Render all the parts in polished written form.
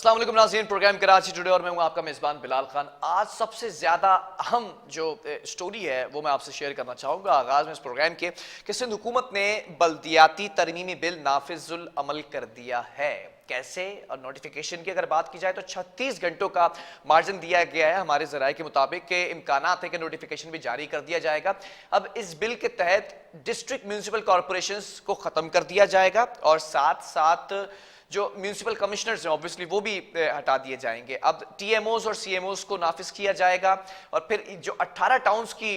अस्सलाम वालेकुम नाज़रीन, प्रोग्राम कराची टुडे और मैं हूं आपका मेज़बान बिलाल खान। आज सबसे ज़्यादा अहम जो स्टोरी है वो मैं आपसे शेयर करना चाहूँगा आगाज़ में इस प्रोग्राम के कि सिंध हुकूमत ने बल्दियाती तरमीमी बिल नाफिजुल अमल कर दिया है। कैसे? और नोटिफिकेशन की अगर बात की जाए तो 36 घंटों का मार्जिन दिया गया है हमारे ज़राए के मुताबिक के इम्कानात है कि नोटिफिकेशन भी जारी कर दिया जाएगा। अब इस बिल के तहत डिस्ट्रिक्ट म्यूनसिपल कॉरपोरेशंस को ख़त्म कर दिया जाएगा और साथ साथ जो म्यूनसिपल कमिश्नर्स हैं ऑब्वियसली वो भी हटा दिए जाएंगे। अब टीएमओज और सीएमओज को नाफिज किया जाएगा और फिर जो 18 टाउन्स की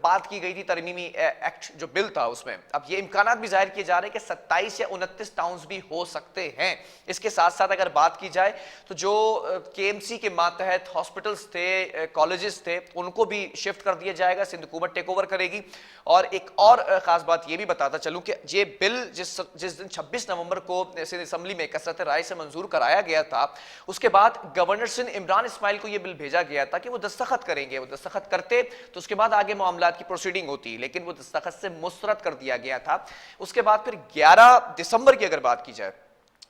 बात की गई थी तरमीमी एक्ट जो बिल था उसमें अब ये इम्कानात भी जाहिर किए जा रहे हैं कि 27 या 29 टाउन्स भी हो सकते हैं। इसके साथ साथ अगर बात की जाए तो जो केएमसी के मातहत हॉस्पिटल्स थे, कॉलेजेस थे, उनको भी शिफ्ट कर दिया जाएगा। सिंध हुकूमत टेक ओवर करेगी। और एक और खास बात ये भी बताता चलूं कि ये बिल जिस दिन 26 नवंबर को सिंध असम्बली में कसरत राय से मंजूर कराया गया था, उसके बाद गवर्नर सिंध इमरान इस्माइल को यह बिल भेजा गया था कि वो दस्तखत करेंगे। वो दस्तखत करते तो उसके बाद आगे मामलात की प्रोसीडिंग होती, लेकिन वो दस्तखत से मुस्तरद कर दिया गया था। उसके बाद फिर 11 दिसंबर की अगर बात की जाए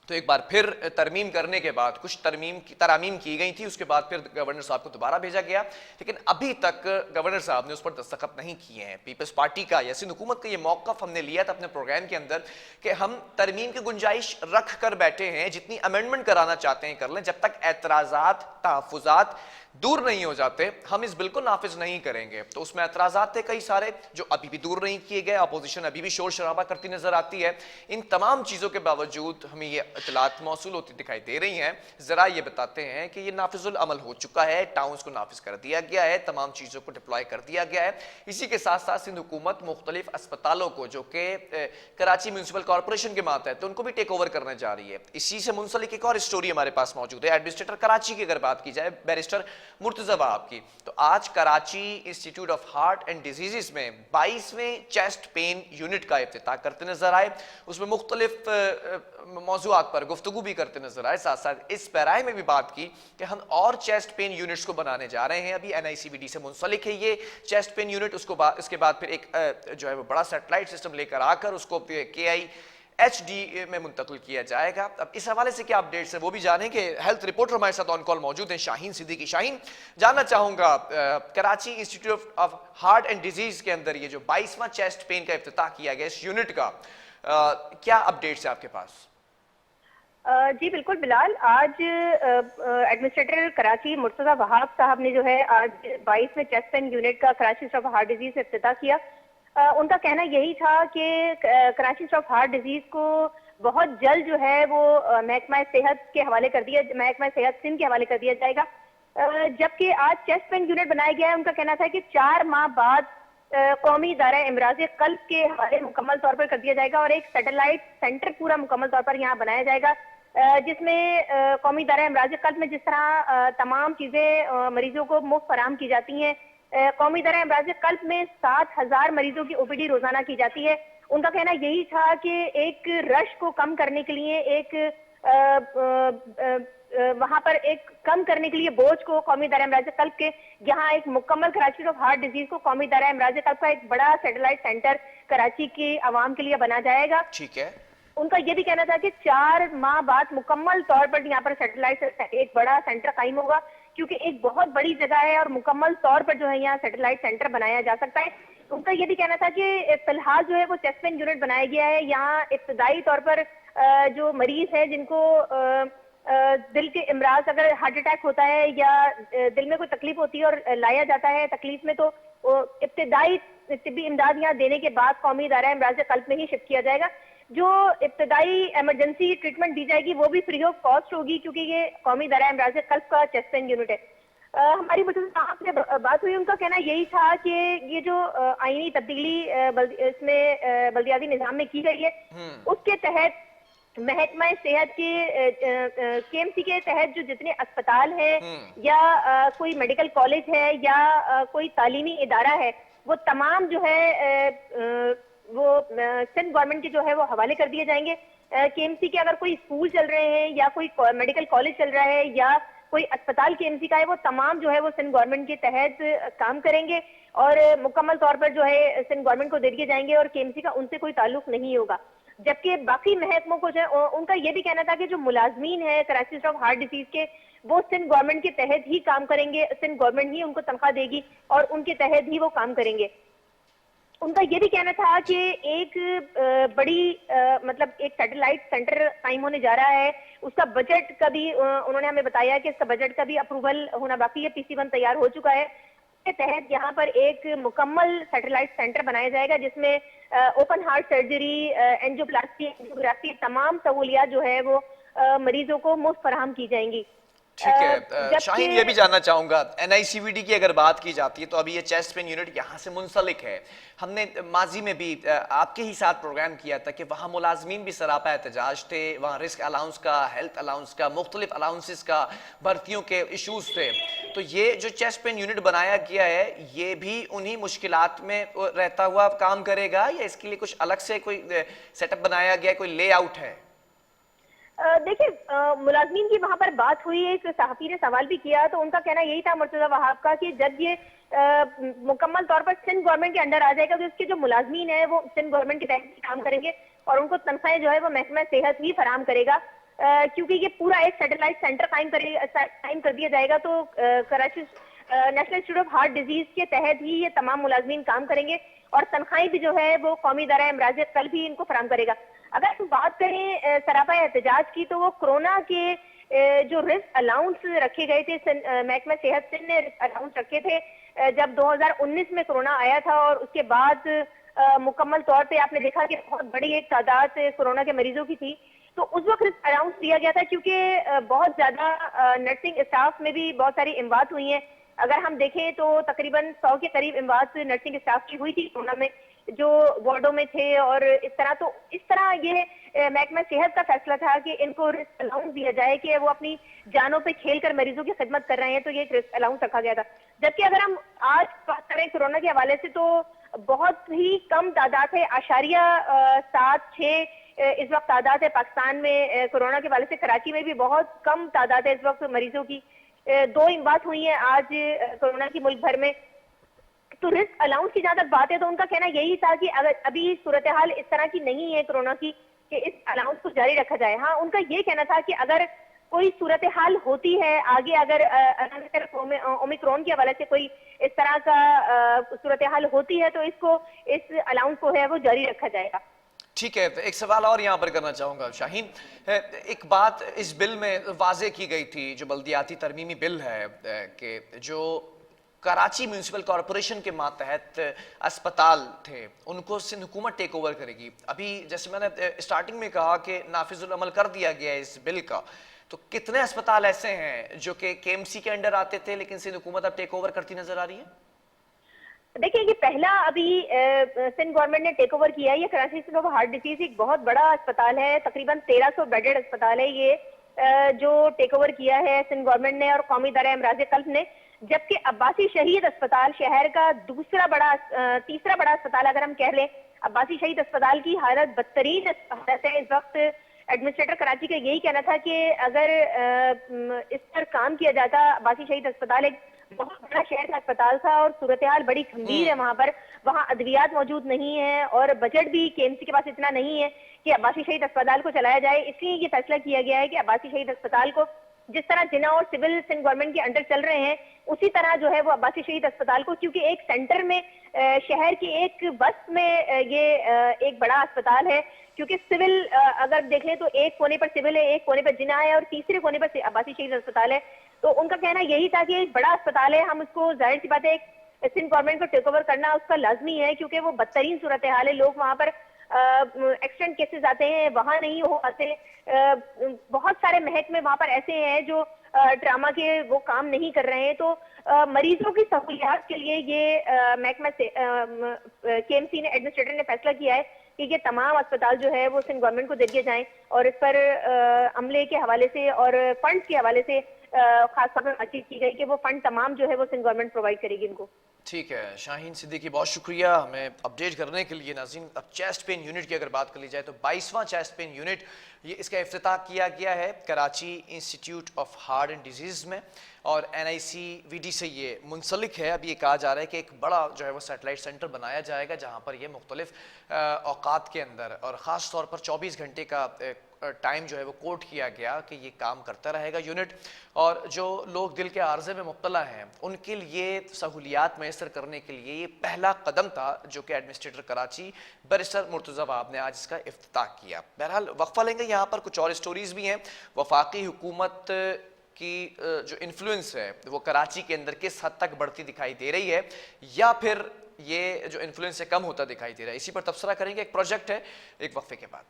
तो एक बार फिर तरमीम करने के बाद कुछ तरामीम की गई थी, उसके बाद फिर गवर्नर साहब को दोबारा भेजा गया, लेकिन अभी तक गवर्नर साहब ने उस पर दस्तखत नहीं किए हैं। पीपल्स पार्टी का या सिंध हुकूमत का ये मौक़िफ़ हमने लिया था अपने प्रोग्राम के अंदर कि हम तरमीम की गुंजाइश रख कर बैठे हैं, जितनी अमेंडमेंट कराना चाहते हैं कर लें, जब तक एतराज़ात तहफ़्फ़ुज़ात दूर नहीं हो जाते हम इस बिल को नाफिज नहीं करेंगे। तो उसमें एतराज़ात थे कई सारे जो अभी भी दूर नहीं किए गए। अपोजिशन अभी भी शोर शराबा करती नजर आती है। इन तमाम चीज़ों के बावजूद हमें ये इतलात मौसूल होती दिखाई दे रही हैं। ज़रा ये बताते हैं कि ये नाफिजुल अमल हो चुका है, टाउन्स को नाफिज कर दिया गया है, तमाम चीज़ों को डिप्लॉय कर दिया गया है। इसी के साथ साथ सिंध हुकूमत मुख्तलिफ अस्पतालों को जो कि कराची म्यूनसिपल कॉरपोरेशन के मातहत तो उनको भी टेक ओवर करने जा रही है। इसी से मुंसलिक एक और स्टोरी हमारे पास मौजूद है। एडमिनिस्ट्रेटर कराची की अगर बात की जाए बैरिस्टर मुर्तज़ा वहाब की, तो आज Karachi institute of heart and diseases में 22वें चेस्ट पेन यूनिट का इफ्तिताह करते नजर आए। उसमें मुख्तलिफ मौज़ूआत पर गुफ्तगू भी करते नजर आए। साथ साथ इस पैराए में भी बात की कि हम और चेस्ट पेन यूनिट्स को बनाने जा रहे हैं। अभी एनआईसीवीडी से मुंसलिक है ये चेस्ट पेन यूनिट। उसके बाद फिर एक जो है वो बड़ा सैटेलाइट सिस्टम लेकर आकर उसको KIHD में मुंतकिल किया जाएगा। अब इस हवाले से क्या अपडेट्स है वो भी जानेंगे। हेल्थ रिपोर्टर हमारे साथ ऑन कॉल मौजूद हैं शाहीन सिद्दीकी। शाहीन, जानना चाहूंगा Karachi institute of heart and disease के अंदर ये जो 22वां चेस्ट पेन का इफ्तिताह किया गया इस यूनिट का, क्या अपडेट्स है आपके पास? जी बिल्कुल बिलाल, आज एडमिनिस्ट्रेटर कराची मुर्तज़ा वहाब साहब ने जो है आज 22वें चेस्ट पेन यूनिट का Karachi institute of heart disease से इफ्तिताह किया। उनका कहना यही था कि Karachi institute of heart disease को बहुत जल्द जो है वो महकमा सेहत के हवाले कर दिया, महकमा सेहत सिंध के हवाले कर दिया जाएगा। जबकि आज चेस्ट पेन यूनिट बनाया गया है। उनका कहना था कि 4 माह बाद कौमी इदारा इमराज कल्ब के हवाले मुकम्मल तौर पर कर दिया जाएगा और एक सैटेलाइट सेंटर पूरा मुकम्मल तौर पर यहाँ बनाया जाएगा, जिसमें कौमी इदारा इमराज कल्ब में जिस तरह तमाम चीजें मरीजों को मुफ्त फराहम की जाती हैं, कौमी इदारा इमराज कल्ब में 7,000 मरीजों की OPD रोजाना की जाती है। उनका कहना यही था कि एक रश को कम करने के लिए, वहां पर एक कम करने के लिए बोझ को कौमी दायरा इमराज कल्ब के यहाँ एक मुकम्मल कराची ऑफ हार्ट डिजीज को कौमी दायरा इमराज कल्ब का एक बड़ा सैटेलाइट सेंटर कराची की आवाम के लिए बना जाएगा। ठीक है। उनका यह भी कहना था कि 4 माह बाद मुकम्मल तौर पर यहाँ पर सैटेलाइट एक बड़ा सेंटर कायम होगा, क्योंकि एक बहुत बड़ी जगह है और मुकम्मल तौर पर जो है यहाँ सैटेलाइट सेंटर बनाया जा सकता है। उनका यह भी कहना था कि फिलहाल जो है वो चेस्ट पेन यूनिट बनाया गया है। यहाँ इब्तदाई तौर पर जो मरीज है जिनको दिल के इमराज, अगर हार्ट अटैक होता है या दिल में कोई तकलीफ होती है और लाया जाता है तकलीफ में, तो इब्तदाई तिब्बी इमदाद यहाँ देने के बाद कौमी इदारा इमराज कल्ब में ही शिफ्ट किया जाएगा। जो इब्तदाई इमरजेंसी ट्रीटमेंट दी जाएगी वो भी फ्री ऑफ कॉस्ट होगी, क्योंकि ये कौमी इदारा इमराज कल्ब का चेस्ट पेन यूनिट है। हमारी से बात हुई, उनका कहना यही था कि ये जो आईनी तब्दीली इसमें बल्दियाती निजाम में की गई है, उसके तहत महकमा सेहत के KMC के तहत जो जितने अस्पताल हैं या कोई मेडिकल कॉलेज है या कोई तालीमी इदारा है, वो तमाम जो है वो सिंध गवर्नमेंट के जो है वो हवाले कर दिए जाएंगे। KMC के अगर कोई स्कूल चल रहे हैं या कोई मेडिकल कॉलेज चल रहा है या कोई अस्पताल KMC का है, वो तमाम जो है वो सिंध गवर्नमेंट के तहत काम करेंगे और मुकम्मल तौर पर जो है सिंध गवर्नमेंट को दे दिए जाएंगे और KMC का उनसे कोई ताल्लुक नहीं होगा। जबकि बाकी महकमों को जो है उनका ये भी कहना था कि जो मुलाजमीन है Karachi institute of heart disease के, वो सिंध गवर्नमेंट के तहत ही काम करेंगे, सिंध गवर्नमेंट ही उनको तनख्वाह देगी और उनके तहत ही वो काम करेंगे। उनका ये भी कहना था कि एक मतलब एक सैटेलाइट सेंटर कायम होने जा रहा है, उसका बजट का भी उन्होंने हमें बताया कि इसका बजट का भी अप्रूवल होना बाकी है, PC1 तैयार हो चुका है। के तहत यहाँ पर एक मुकम्मल सैटेलाइट सेंटर बनाया जाएगा जिसमें open heart surgery, angioplasty, angiography, तमाम सहूलियात जो है वो मरीजों को मुफ्त फराहम की जाएंगी। ठीक है शाहीन, ये भी जानना चाहूंगा NICVD की अगर बात की जाती है तो अभी ये चेस्ट पेन यूनिट यहाँ से मुंसलिक है। हमने माजी में भी आपके ही साथ प्रोग्राम किया था कि वहाँ मुलाजमीन भी सरापा एहतजाज थे, वहाँ रिस्क अलाउंस का, हेल्थ अलाउंस का, मुख्तलिफ अलाउंसेस का, भर्तियों के इशूज थे। तो ये जो चेस्ट पेन यूनिट बनाया गया है ये भी उन्हीं मुश्किलात में रहता हुआ काम करेगा या इसके लिए कुछ अलग से कोई सेटअप बनाया गया, कोई लेआउट है? देखिए, मुलाजमीन की वहां पर बात हुई, एक सहाफी ने सवाल भी किया तो उनका कहना यही था मुर्तजा वहाब का कि जब ये मुकम्मल तौर पर सिंध गवर्नमेंट के अंडर आ जाएगा तो इसके जो मुलाजमीन है वो सिंध गवर्नमेंट के तहत काम करेंगे और उनको तनख्वाहें जो है वो महकमा सेहत ही फराम करेगा, क्योंकि ये पूरा एक सैटेलाइट सेंटर कायम कर दिया जाएगा। तो Karachi national institute of heart disease के तहत ही ये तमाम मुलाजमीन काम करेंगे और तनख्वाहें भी जो है वो कौमी इदारा इमराज कल भी इनको फराम करेगा। अगर हम बात करें सरापा एहतजाज की तो वो कोरोना के जो रिस्क अलाउंस रखे गए थे, महकमा सेहत सिंध ने रिस्क अलाउंस रखे थे जब 2019 में कोरोना आया था और उसके बाद मुकम्मल तौर पे आपने देखा कि बहुत बड़ी एक तादाद कोरोना के मरीजों की थी, तो उस वक्त रिस्क अलाउंस दिया गया था क्योंकि बहुत ज्यादा नर्सिंग स्टाफ में भी बहुत सारी इमवात हुई हैं। अगर हम देखें तो तकरीबन 100 के करीब इमवात नर्सिंग स्टाफ की हुई थी कोरोना में जो वार्डों में थे और इस तरह ये महकमा सेहत का फैसला था कि इनको रिस्क अलाउंस दिया जाए कि वो अपनी जानों पे खेलकर मरीजों की खिदमत कर रहे हैं, तो ये एक रिस्क अलाउंस रखा गया था। जबकि अगर हम आज बात करें कोरोना के हवाले से तो बहुत ही कम तादाद है, 7.6 इस वक्त तादाद है पाकिस्तान में कोरोना के हवाले से। कराची में भी बहुत कम तादाद है इस वक्त मरीजों की, 2 इमवात हुई है आज कोरोना की मुल्क भर में। तो रिस्क अलाउंस की जहां तक बात है तो उनका कहना यही था कि अगर अभी सूरत हाल इस तरह की नहीं है कोरोना की कि इस अलाउंस को जारी रखा जाए। हाँ, उनका ये कहना था कि अगर कोई सूरत हाल होती है आगे, अगर ओमिक्रॉन के हवाले से कोई इस तरह का सूरत हाल होती है तो इस अलाउंस को है वो जारी रखा जाएगा। ठीक है, एक सवाल और यहाँ पर करना चाहूँगा शाहीन। एक बात इस बिल में वाजे की गई थी, जो बल्दियाती तरमीमी बिल है, कि जो कराची म्यूनिसिपल कॉरपोरेशन के मातहत अस्पताल थे उनको सिंध हुकूमत टेक ओवर करेगी। अभी जैसे मैंने स्टार्टिंग में कहा कि नाफिजुल अमल कर दिया गया है इस बिल का, तो कितने अस्पताल ऐसे हैं जो कि KMC के अंडर आते थे लेकिन सिंध हुकूमत अब टेक ओवर करती नजर आ रही है? देखिए, ये पहला अभी सिंध गवर्नमेंट ने टेक ओवर किया है। ये Karachi institute of heart disease एक बहुत बड़ा अस्पताल है, तकरीबन 1300 बेडेड अस्पताल है ये, जो टेक ओवर किया है सिंध गवर्नमेंट ने और कौमी इदारा इमराज कल्ब ने। जबकि अब्बासी शहीद अस्पताल शहर का तीसरा बड़ा अस्पताल अगर हम कह लें, अब्बासी शहीद अस्पताल की हालत बदतरीन हालत है इस वक्त। एडमिनिस्ट्रेटर कराची का यही कहना था कि अगर इस पर काम किया जाता, अब्बासी शहीद अस्पताल एक बहुत बड़ा शहर का अस्पताल था और सूरत हाल बड़ी गंभीर है वहां पर, वहां अद्वियात मौजूद नहीं है और बजट भी KMC के पास इतना नहीं है कि अब्बासी शहीद अस्पताल को चलाया जाए। इसलिए ये फैसला किया गया है कि अब्बासी शहीद अस्पताल को जिस तरह जिना और सिविल सिंध गवर्नमेंट के अंडर चल रहे हैं उसी तरह जो है वो अब्बासी शहीद अस्पताल को, क्योंकि एक सेंटर में शहर की एक बस में ये एक बड़ा अस्पताल है, क्योंकि सिविल अगर देख लें तो एक कोने पर सिविल है, एक कोने पर जिना है और तीसरे कोने पर अब्बासी शहीद अस्पताल है। तो उनका कहना यही था कि एक बड़ा अस्पताल है, हम उसको जाहिर सी बात है सिंध गवर्नमेंट को टेक ओवर करना उसका लाजमी है, क्योंकि वो बदतरीन सूरत हाल है, लोग वहां पर एक्सीडेंट केसेस आते हैं, वहां नहीं हो पाते। बहुत सारे महकमे वहां पर ऐसे हैं जो ट्रामा के वो काम नहीं कर रहे हैं। तो मरीजों की सहूलियात के लिए ये महकमा से KMC ने, एडमिनिस्ट्रेटर ने फैसला किया है कि ये तमाम अस्पताल जो है वो सिंध गवर्नमेंट को दे दिए जाएं और इस पर अमले के हवाले से और फंड्स के हवाले से खासतौर पर बातचीत की गई कि वो फंड तमाम जो है वो सिंध गवर्नमेंट प्रोवाइड करेगी इनको। ठीक है शाहीन सिद्दीकी, बहुत शुक्रिया हमें अपडेट करने के लिए। नाज़रीन, अब चेस्ट पेन यूनिट की अगर बात कर ली जाए तो 22वां चेस्ट पेन यूनिट ये इसका इफ्तिताह किया गया है Karachi institute of heart and disease में, और NICVD से ये मुंसलिक है। अब ये कहा जा रहा है कि एक बड़ा जो है वो सैटेलाइट सेंटर बनाया जाएगा जहाँ पर ये मुख्तलिफ औकात के अंदर और ख़ास तौर पर 24 घंटे का टाइम जो है वो कोट किया गया कि ये काम करता रहेगा यूनिट, और जो लोग दिल के आर्जे में मुब्तला हैं उनके लिए सहूलियात मैसर करने के लिए ये पहला कदम था जो कि एडमिनिस्ट्रेटर कराची बैरिस्टर मुर्तज़ा वहाब ने आज इसका इफ्तिताह किया। बहरहाल वक्फा लेंगे, यहाँ पर कुछ और स्टोरीज भी हैं। वफाकी हुकूमत की जो इन्फ्लुएंस है वो कराची के अंदर किस हद तक बढ़ती दिखाई दे रही है या फिर ये जो इन्फ्लुएंस है कम होता दिखाई दे रहा है, इसी पर तबसरा करेंगे। एक प्रोजेक्ट है, एक वक्फे के बाद।